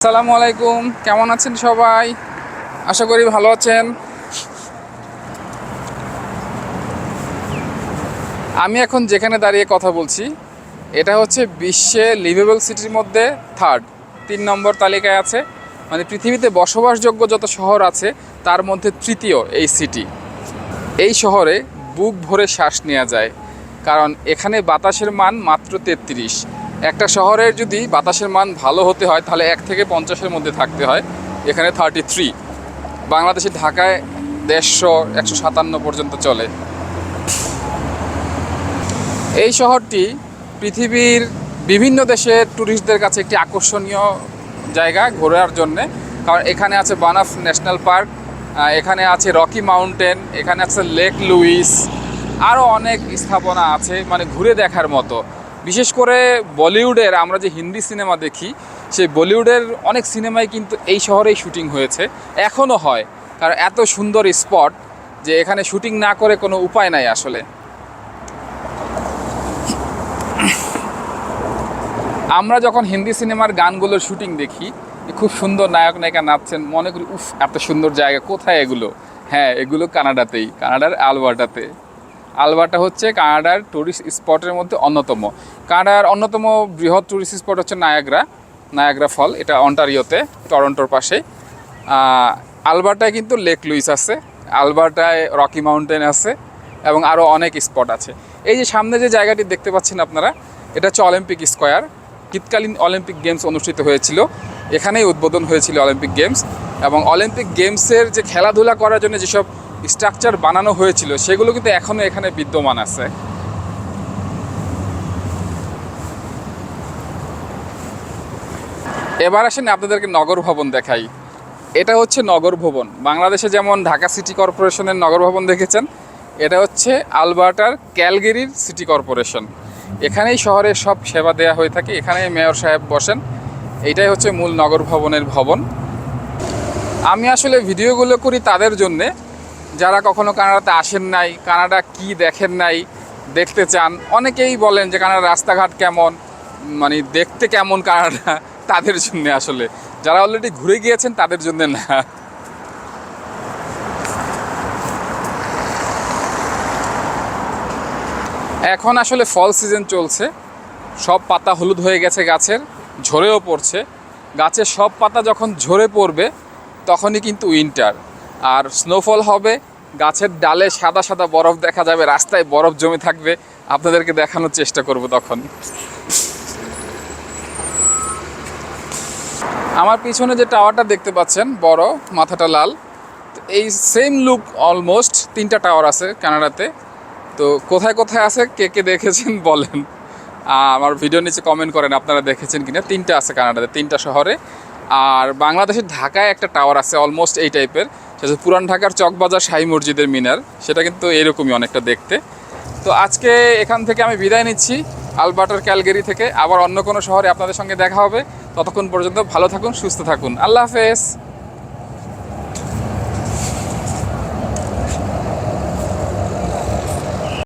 আসসালামু আলাইকুম, কেমন আছেন সবাই? আশা করি ভালো আছেন। আমি এখন যেখানে দাঁড়িয়ে কথা বলছি এটা হচ্ছে বিশ্বে লিভেবল সিটির মধ্যে থার্ড 3 নম্বর তালিকায় আছে। মানে পৃথিবীতে বসবাসযোগ্য যত শহর আছে তার মধ্যে তৃতীয় এই সিটি। এই শহরে বুক ভরে শ্বাস নেওয়া যায়, কারণ এখানে বাতাসের মান মাত্র 33। একটা শহরের যদি বাতাসের মান ভালো হতে হয় তাহলে 1 থেকে 50-এর মধ্যে থাকতে হয়, এখানে 33। বাংলাদেশের ঢাকায় 150, 157 পর্যন্ত চলে। এই শহরটি পৃথিবীর বিভিন্ন দেশের ট্যুরিস্টদের কাছে একটি আকর্ষণীয় জায়গা ঘোরার জন্যে, কারণ এখানে আছে বানাফ ন্যাশনাল পার্ক, এখানে আছে রকি মাউন্টেন, এখানে আছে লেক লুইস, আরও অনেক স্থাপনা আছে মানে ঘুরে দেখার মতো। বিশেষ করে বলিউডের আমরা যে হিন্দি সিনেমা দেখি, সেই বলিউডের অনেক সিনেমাই কিন্তু এই শহরেই শুটিং হয়েছে, এখনও হয়, কারণ এত সুন্দর স্পট যে এখানে শুটিং না করে কোনো উপায় নাই আসলে। আমরা যখন হিন্দি সিনেমার গানগুলোর শুটিং দেখি, খুব সুন্দর নায়ক নায়িকা নাচছেন, মনে করি উফ এত সুন্দর জায়গা, কোথায় এগুলো? হ্যাঁ, এগুলো কানাডাতেই, কানাডার আলবার্টাতে। আলবার্টা হচ্ছে কানাডার ট্যুরিস্ট স্পটের মধ্যে অন্যতম। কানাডার অন্যতম বৃহৎ ট্যুরিস্ট স্পট হচ্ছে নায়াগ্রা ফল, এটা অন্টারিওতে, টরন্টোর পাশে। আলবার্টায় কিন্তু লেক লুইস আছে, আলবার্টায় রকি মাউন্টেন আছে এবং আরও অনেক স্পট আছে। এই যে সামনে যে জায়গাটি দেখতে পাচ্ছেন আপনারা, এটা হচ্ছে অলিম্পিক স্কোয়ার। শীতকালীন অলিম্পিক গেমস অনুষ্ঠিত হয়েছিল, এখানেই উদ্বোধন হয়েছিল অলিম্পিক গেমস। এবং অলিম্পিক গেমসের যে খেলাধুলা করার জন্য যেসব স্ট্রাকচার বানানো হয়েছিল সেগুলো কিন্তু এখনও এখানে বিদ্যমান আছে। এবার আসেন আপনাদেরকে নগর ভবন দেখাই। এটা হচ্ছে নগর ভবন। বাংলাদেশে যেমন ঢাকা সিটি কর্পোরেশনের নগর ভবন দেখেছেন, এটা হচ্ছে আলবার্টার ক্যালগেরির সিটি কর্পোরেশন। এখানেই শহরের সব সেবা দেওয়া হয়ে থাকে, এখানেই মেয়র সাহেব বসেন। এইটাই হচ্ছে মূল নগর ভবনের ভবন। আমি আসলে ভিডিওগুলো করি তাদের জন্যে যারা কখনো কানাডাতে আসেন নাই, কানাডা কি দেখেন নাই, দেখতে চান। অনেকেই বলেন যে কানাডার রাস্তাঘাট কেমন, মানে দেখতে কেমন কানাডা, তাদের জন্যে আসলে। যারা অলরেডি ঘুরে গিয়েছেন তাদের জন্য না। এখন আসলে ফল সিজন চলছে, সব পাতা হলুদ হয়ে গেছে গাছের, ঝরেও পড়ছে। গাছের সব পাতা যখন ঝরে পড়বে তখনই কিন্তু উইন্টার, আর স্নোফল হবে, গাছের ডালে সাদা সাদা বরফ দেখা যাবে, রাস্তায় বরফ জমে থাকবে। আপনাদেরকে দেখানোর চেষ্টা করব তখন। আমার পিছনে যে টাওয়ারটা দেখতে পাচ্ছেন বড়, মাথাটা লাল, তো এই সেম লুক অলমোস্ট 3টা টাওয়ার আছে কানাডাতে। তো কোথায় কোথায় আছে, কে কে দেখেছেন বলেন, আমার ভিডিও নিচে কমেন্ট করেন আপনারা দেখেছেন কিনা। 3টা আছে কানাডাতে, 3টা শহরে। আর বাংলাদেশের ঢাকায় একটা টাওয়ার আছে অলমোস্ট এই টাইপের, সেটা পুরান ঢাকার চকবাজার শাহী মসজিদের মিনার, সেটা কিন্তু এরকমই অনেকটা দেখতে। তো আজকে এখান থেকে আমি বিদায় নিচ্ছি, আলবার্টার ক্যালগেরি থেকে। আবার অন্য কোনো শহরে আপনাদের সঙ্গে দেখা হবে। ততক্ষণ পর্যন্ত ভালো থাকুন, সুস্থ থাকুন, আল্লাহ হাফেজ।